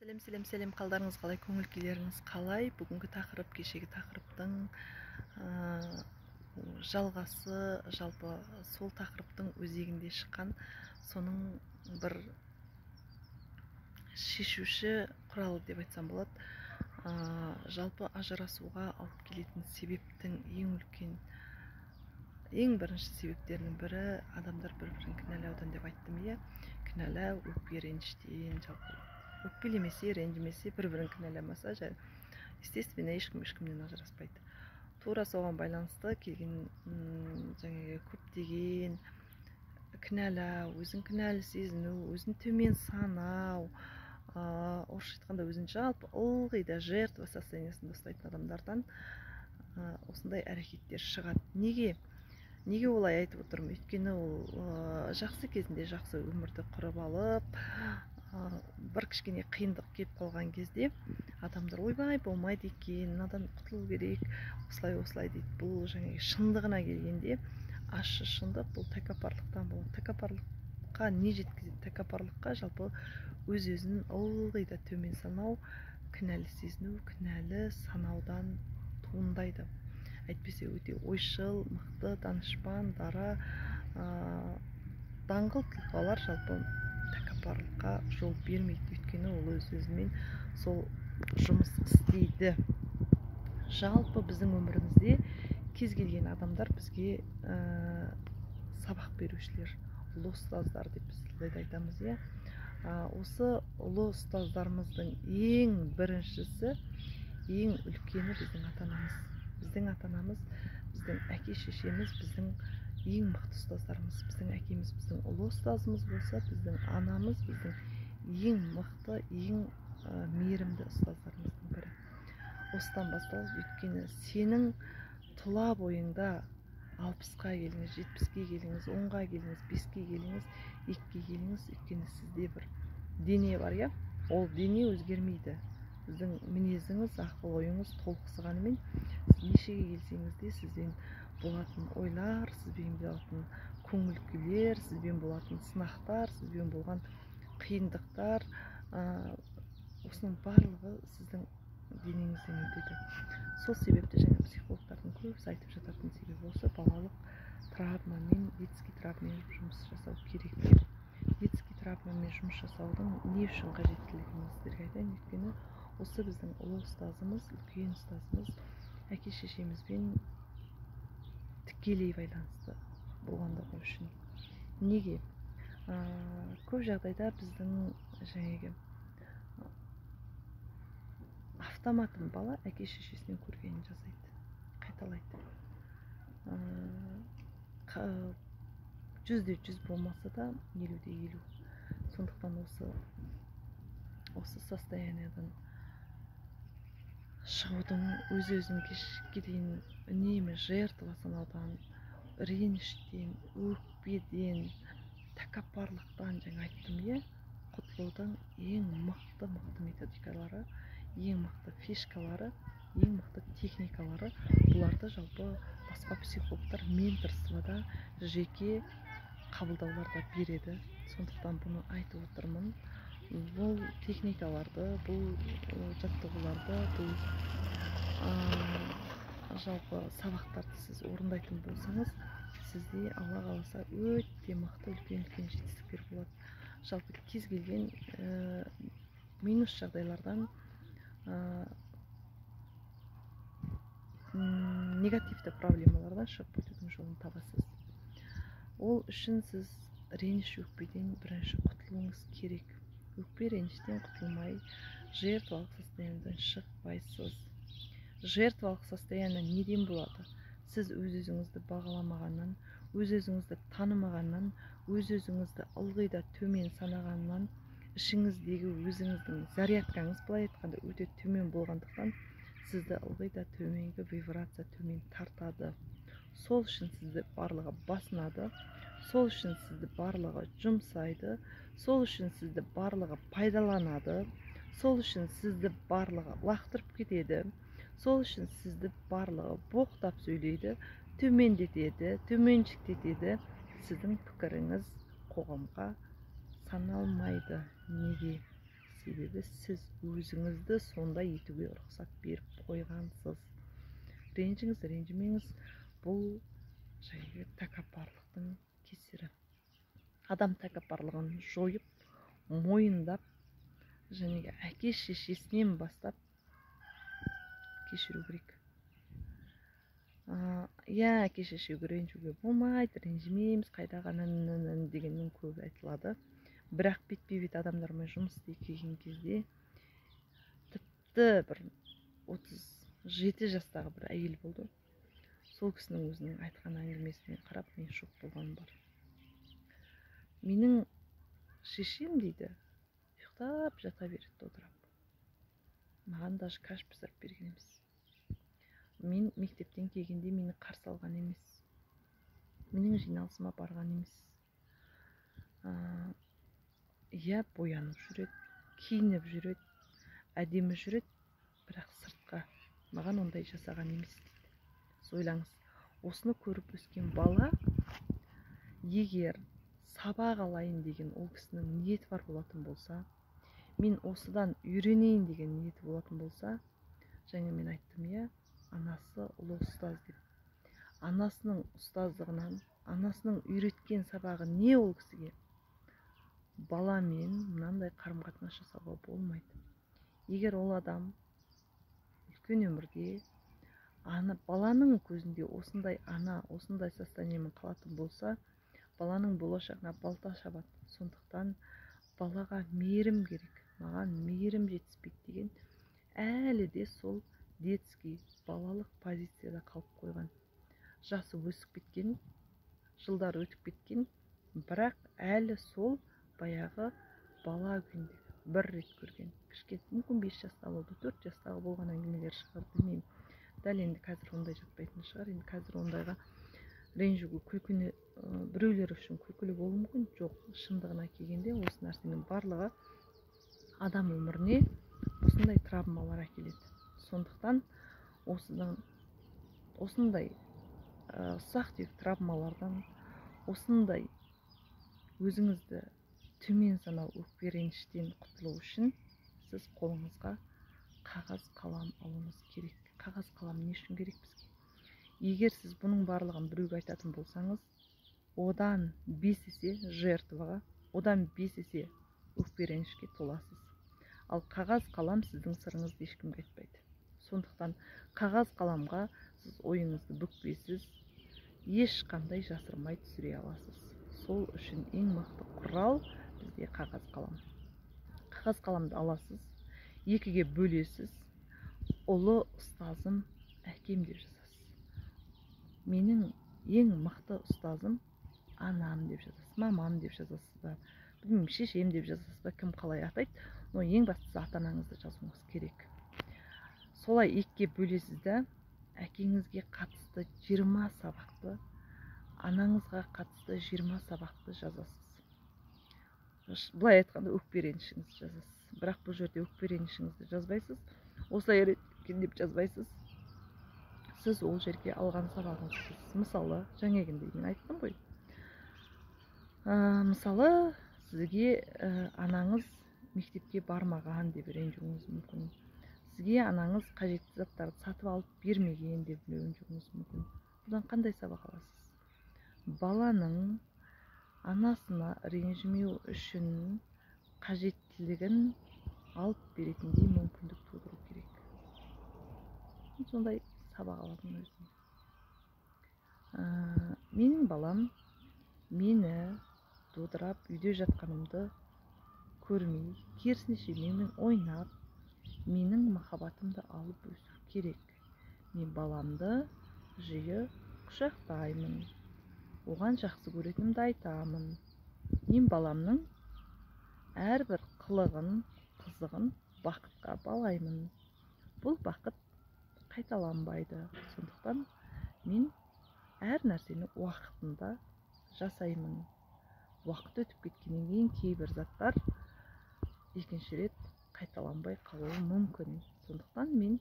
Сәлем қалдарыңыз қалай, көңіл күйлеріңіз қалай? Бүгінгі тақырып кешегі тақырыптың жалғасы, жалпы сол тақырыптың өзегінде шыққан соның бір шешуші құралы деп айтсам болады. Жалпы ажырасуға алып келетін себептің ең бірінші себептерінің бірі адамдар бір-бірін кінәлаудан деп айттым, иә. Кінәлау, өкпе, реніштен, жалпы өкпелемесе, ренжімесе, бір-бірін кінәламаса, естественно, ешкімнен ажыраспайды. Тура соған байланысты келген жаңағы көптеген кінәлау, өзін кінәлі сезіну, өзін төмен санау, орысша айтқанда өзін жалпы ылғи да жертва состояниесінде ұстайтын адамдардан осындай әрекеттер шығады. Неге олай айтып отырмын? Өйткені ол жақсы кезінде жақсы өмірді құрып алып, бір кішкене қиындық келіп қалған кезде адамдар ойбай болмайды екен, мынадан құтылу керек, осылай дейді. Бұл жаңағы шындығына келгенде ащы шындық бұл тәкаппарлықтан болады. Тәкаппарлыққа не жеткізеді? Тәкаппарлыққа жалпы өз-өзін ылғи да төмен санау, кінәлі сезіну, кінәлі санаудан туындайды. Әйтпесе өте ойшыл, мықты, данышпан, дара, даңғыл тұлғалар жалпы тәкаппарлыққа жол бермейді. Өйткені ол өз-өзімен сол жұмыс істейді. Жалпы біздің өмірімізде кез келген адамдар бізге сабақ берушілер, ұлы ұстаздар деп біз айтамыз, иә. Осы ұлы ұстаздарымыздың ең біріншісі, ең үлкені біздің ата-анамыз. Біздің ата-анамыз, біздің әке-шешеміз, біздің ең мықты ұстаздарымыз. Біздің әкеміз біздің ұлы ұстазымыз болса, біздің анамыз біздің ең мықты, ең мейірімді ұстаздарымыздың бірі. Осыдан басталып, өйткені сенің тұла бойыңда 60-қа келіңіз, 70-ке келіңіз, 10-ға келіңіз, 5-ке келіңіз, 2-ке келіңіз, өйткені сізде бір дене бар, иә. Ол дене өзгермейді. Сіздің мінезіңіз, ақыл ойыңыз толықсығанымен, сіз нешеге келсеңіз де сізбен болатын ойлар, сізбен болатын көңіл күйлер, сізбен болатын сынақтар, сізбен болған қиындықтар, осының барлығы сіздің денеңізден өтеді. Сол себепті жаңа психологтардың көбісі айтып жататын себебі осы: балалық травмамен, детский травмамен жұмыс жасау керек деп. Детский травмамен жұмыс жасаудың не үшін қажеттілігін сіздерге айтайын. Өйткені осы біздің ұлы ұстазымыз, үлкен ұстазымыз, әке-шешемізбен тікелей байланысты болғандығы үшін. Неге? Көп жағдайда біздің жаңағы автоматын бала әке-шешесінен көргенін жасайды, қайталайды. 100-100 болмаса да 50-50. Сондықтан осы состояниядан шығудың, өз-өзін кешке дейін үнемі жертва санаудан, реніштен, өкпеден, тәкаппарлықтан жаңа айттым, иә, құтылудың ең мықты методикалары, ең мықты фишкалары, ең мықты техникалары, бұларды жалпы басқа психологтар менторствода, жеке қабылдауларда береді. Сондықтан бұны айтып отырмын. Бұл техникаларды, бұл жаттығуларды, бұл жалпы сабақтарды сіз орындайтын болсаңыз, сізде Алла қаласа өте мықты үлкен жетістіктер болады. Жалпы кез келген минус жағдайлардан, негативті проблемалардан шығып өтудің жолын табасыз. Ол үшін сіз реніш, өкпеден бірінші құтылуыңыз керек. Өкпе, реніштен құтылмай, жертвалық состояниедан шықпайсыз. Жертвалық состояние неден болады? Сіз өз-өзіңізді бағаламағаннан, өз-өзіңізді танымағаннан, өз-өзіңізді ылғи да төмен санағаннан, ішіңіздегі өзіңіздің зарядкаңыз, былай айтқанда, өте төмен болғандықтан, сізді ылғи да төменгі вибрация төмен тартады. Сол үшін сізді барлығы басынады, сол үшін сізді барлығы жұмсайды, сол үшін сізді барлығы пайдаланады, сол үшін сізді барлығы лақтырып кетеді, сол үшін сізді барлығы боқтап сөйлейді, төмендетеді, төменшіктетеді. Сіздің пікіріңіз қоғамға саналмайды. Неге? себебі сіз өзіңізді сондай етуге рұқсат беріп қойғансыз. Ренжіңіз, ренжімеңіз, бұл жайы тәкаппарлықтың кесірі. Адам тәкаппарлығын жойып, мойындап, және әке шешесінен бастап кешіру керек. Әке шешеге ренжуге болмайды, ренжімейміз, қайдағанын дегеннің көп айтылады. Бірақ бетпе-бет адамдармен жұмыс істей келген кезде тіпті бір 37 жастағы бір әйел болды. Сол кісінің өзінің айтқан әңгімесіне қарап мен шок болғаным бар. Менің шешем дейді, ұйықтап жата береді отырып. Маған даже каш пісіріп берген емес. Мен мектептен келгенде мені қарсы алған емес. Менің жиналысыма барған емес. Боянып жүреді, киініп жүреді, әдемі жүреді, бірақ сыртқа маған ондай жасаған емес дейді. Ойлаңыз, осыны көріп өскен бала, егер сабақ алайын деген ол кісінің ниеті бар болатын болса, мен осыдан үйренейін деген ниеті болатын болса, және мен айттым, анасы ұлы ұстаз деп. Анасының ұстаздығынан, анасының үйреткен сабағы не ол кісіге? Баламен мынандай қарым-қатынас жасауға болмайды. Егер ол адам үлкен өмірге баланың көзінде осындай ана, осындай состояниемен қалатын болса, баланың болашағына балта шабады. Сондықтан балаға мейірім керек. Маған мейірім жетіспейді деген әлі де сол детский, балалық позицияда қалып қойған. Жасы өсіп кеткен, жылдар өтіп кеткен, бірақ әлі сол баяғы бала күйіндегі бір рет көрген. Кішкентай, мүмкін 5 жастағы болды, 4 жастағы болған әңгімелер шығар, білмеймін. Дәл енді қазір ондай жатпайтын шығар. Енді қазір ондайға ренжуге, күлкіні, біреулер үшін күлкілі болуы мүмкін. Жоқ, шындығына келгенде осы нәрсенің барлығы адам өміріне осындай травмалар әкеледі. Сондықтан осындай ұсақ-түйек травмалардан, осындай өзіңізді төмен санау өкпе реніштен құтылу үшін сіз қолыңызға қағаз қалам алуыңыз керек. Қағаз қалам не үшін керек бізге? Егер сіз бұның барлығын біреуге айтатын болсаңыз, одан 5 есе жертваға, одан 5 есе өкпе ренішке толасыз. Ал қағаз қалам сіздің сырыңызды ешкімге айтпайды. Сондықтан қағаз қаламға сіз ойыңызды бүкпесіз, ешқандай жасырмай түсіре аласыз. Сол үшін ең мықты құрал бізде қағаз қалам. Қағаз қаламды аласыз, 2-ге бөлесіз, ұлы ұстазым әкем деп жазасыз. Менің ең мықты ұстазым анам деп жазасыз, мамам деп жазасыз ба, білмеймін, шешем деп жазасыз ба, кім қалай атайды, но ең бастысы ата-анаңызды жазуыңыз керек. Солай 2-ге бөлесіз да, әкеңізге қатысты 20 сабақты, анаңызға қатысты 20 сабақты жазасыз. Былай айтқанда өкпе ренішіңізді жазасыз. Бірақ бұл жерде өкпе ренішіңізді жазбайсыз, осылай екен деп жазбайсыз. Сіз ол жерге алған сабағыңызды. Мысалы, жаңегінде мен айттым ғой. Мысалы, сізге анаңыз мектепке бармаған деп ренжуіңіз мүмкін. Сізге анаңыз қажетті заттарды сатып алып бермеген деп ренжуіңіз мүмкін. Бұдан қандай сабақ аласыз? Баланың анасына ренжімеу үшін қажеттілігін алып беретіндей мүмкіндік тудыру керек. Сондай сабақ алатын өзіне. Менің балам мені дудырап үйде жатқанымды көрмей, керісінше менімен ойнап, менің махаббатымды алып өсу керек. Мен баламды жиі құшақтаймын, оған жақсы көретінімді айтамын. Мен баламның әрбір қылығын, қызығын бақытқа балаймын. Бұл бақыт қайталанбайды. Сондықтан мен әр нәрсені уақытында жасаймын. Уақыт өтіп кеткеннен кейін кейбір заттар екінші рет қайталанбай қалуы мүмкін. Сондықтан мен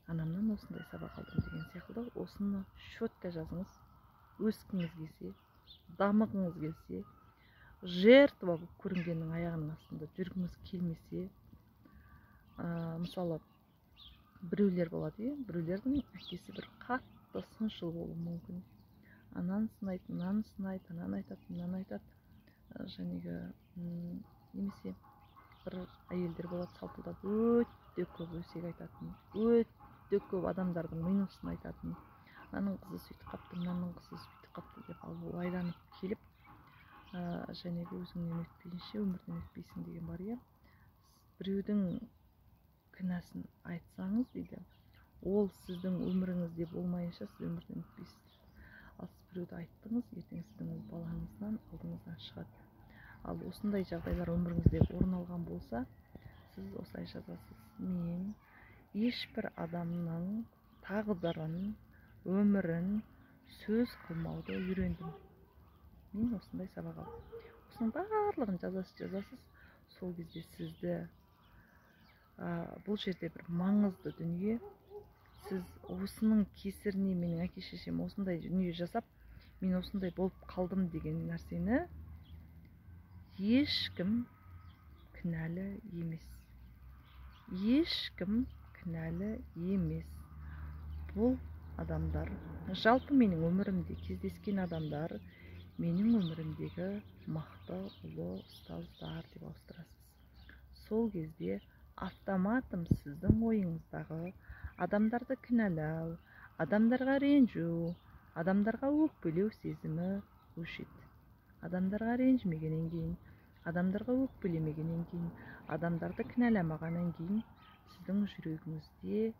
анамнан осындай сабақ алдым деген сияқты. Осыны шотқа жазыңыз. Өскіңіз келсе, дамығыңыз келсе, жертва болып көрінгеннің аяғының астында жүргіңіз келмесе, мысалы біреулер болады, біреулердің әкесі бір қатты сыншыл болуы мүмкін. Ананы сынайды, мынаны сынайды, ананы айтады, мынаны айтады. Немесе бір әйелдер болады, салпылдап өте көп өсек айтатын, өте көп адамдардың минусын айтатын. Аның қызы сөйтіп қапты, мынаның қызы сөйтіп қапты деп ойланып келіп, өзіңнен өтпейінше өмірден өтпейсің деген бар, иә. Біреудің кінәсін айтсаңыз дейді, ол сіздің өміріңізде болмайынша сіз өмірден өтпейсіз. Ал сіз біреуді айттыңыз, ертең сіздің ол балаңыздан алдыңыздан шығады. Ал осындай жағдайлар өміріңізде орын алған болса, сіз осылай жазасыз: мен ешбір адамның тағдырын, өмірін сөз қылмауды үйрендім. Мен осындай сабақ алдым. Осының барлығын жазасыз. Сол кезде сізді бұл жерде бір маңызды дүние, сіз осының кесіріне менің әке шешем осындай дүние жасап, мен осындай болып қалдым деген нәрсені ешкім кінәлі емес. Ешкім кінәлі емес. Бұл адамдар, жалпы менің өмірімде кездескен адамдар, менің өмірімдегі мықты ұлы ұстаздар деп ауыстырасыз. Сол кезде автоматом сіздің ойыңыздағы адамдарды кінәлау, адамдарға ренжу, адамдарға өкпелеу сезімі өшеді. Адамдарға ренжімегеннен кейін, адамдарға өкпелемегеннен кейін, адамдарды кінәламағаннан кейін сіздің жүрегіңізде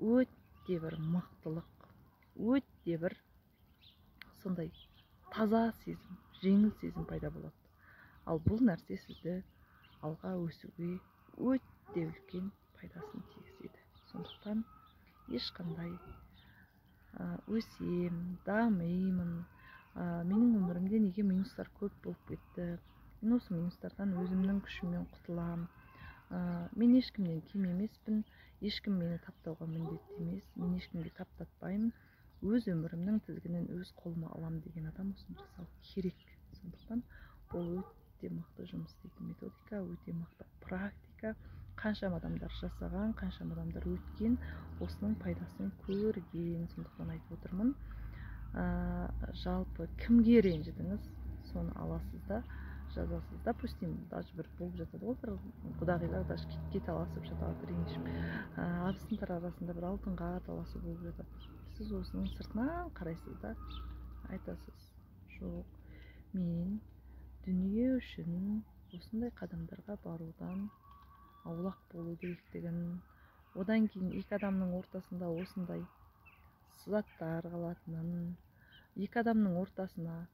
өте бір мықтылық, өте бір сондай таза сезім, жеңіл сезім пайда болады. Ал бұл нәрсе сізді алға өсуге өте үлкен пайдасын тигізеді. Сондықтан ешқандай өсем, дамимын, менің өмірімде неге минустар көп болып кетті, мен осы минустардан өзімнің күшіммен құтылам, мен ешкімнен кем емеспін, ешкім мені таптауға міндетті емес, мен ешкімге таптатпаймын, өз өмірімнің тізгінін өз қолыма алам деген адам осыны жасау керек. Сондықтан бұл өте мықты жұмыс істейтін методика, өте мықты практика. Қаншама адамдар жасаған, қаншама адамдар өткен, осының пайдасын көрген. Сондықтан айтып отырмын, жалпы кімге ренжідіңіз, соны аласыз да жазасыз. Допустим, даже бір болып жатады ғой, бір құдағилар даже кете таласып жатады, ренжіп, абысындар арасында бір алтынға таласу болып жатады. Сіз осының сыртынан қарайсыз да айтасыз: жоқ, мен дүние үшін осындай қадамдарға барудан аулақ болу керектігін, одан кейін екі адамның ортасында осындай сызаттар қалатынын, екі адамның ортасына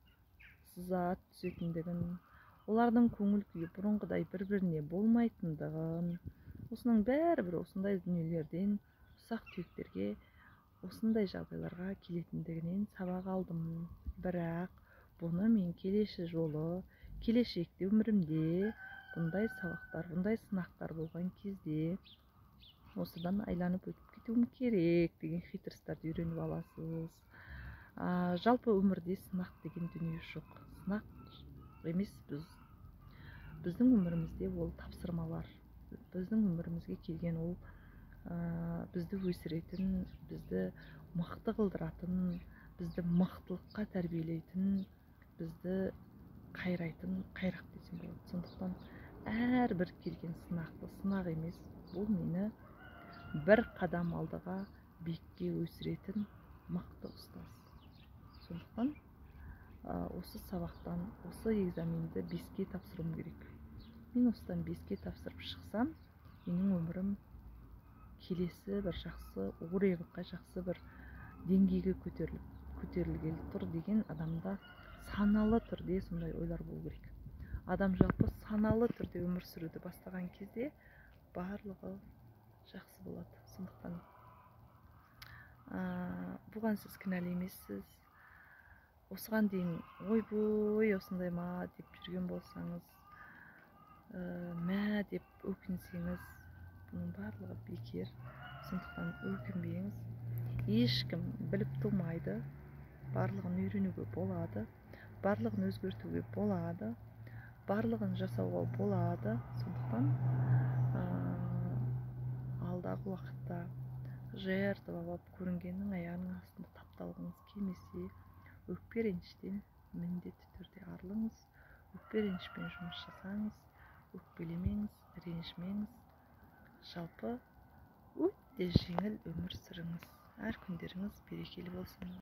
сызат түсетіндігін, олардың көңіл күйі бұрынғыдай бір-біріне болмайтындығын, осының бәрі осындай дүниелерден, ұсақ түйектерге, осындай жағдайларға келетіндігінен сабақ алдым. Бірақ бұны мен келешекте өмірімде бұндай сабақтар, бұндай сынақтар болған кезде осыдан айланып өтіп кетуім керек деген хитростарды үйреніп аласыз. Жалпы өмірде сынақ деген дүние жоқ. Сынақ емес, біздің өмірімізде ол тапсырмалар. Біздің өмірімізге келген ол бізді өсіретін, бізді мықты қылдыратын, бізді мықтылыққа тәрбиелейтін, бізді қайрайтын қайрақ десем болады. Сондықтан әрбір келген сынақты сынақ емес, бұл мені бір қадам алдыға биікке өсіретін мықты ұстаз. Сондықтан осы сабақтан, осы экзаменді 5-ке тапсыруым керек. Мен осыдан 5-ке тапсырып шықсам, менің өмірім келесі бір жақсы уровеньға, жақсы бір деңгейге көтерілгелі тұр деген адамда саналы түрде сондай ойлар болу керек. Адам жалпы саналы түрде өмір сүруді бастаған кезде барлығы жақсы болады. Сондықтан бұған сіз кінәлі емессіз. Осыған дейін ойбой осындай ма деп жүрген болсаңыз, мә деп өкінсеңіз, бұның барлығы бекер. Сондықтан өкінбеңіз. Ешкім біліп тумайды. Барлығын үйренуге болады. Барлығын өзгертуге болады. барлығын жасауға болады. Сондықтан алдағы уақытта жертвалап көрінгеннің аяғының астында тапталғыңыз келмесе, өкпе реніштен міндетті түрде арылыңыз. Өкпе ренішпен жұмыс жасаңыз, өкпелемеңіз, ренжімеңіз. Жалпы өте жеңіл өмір сүріңіз. Әр күндеріңіз берекелі болсын.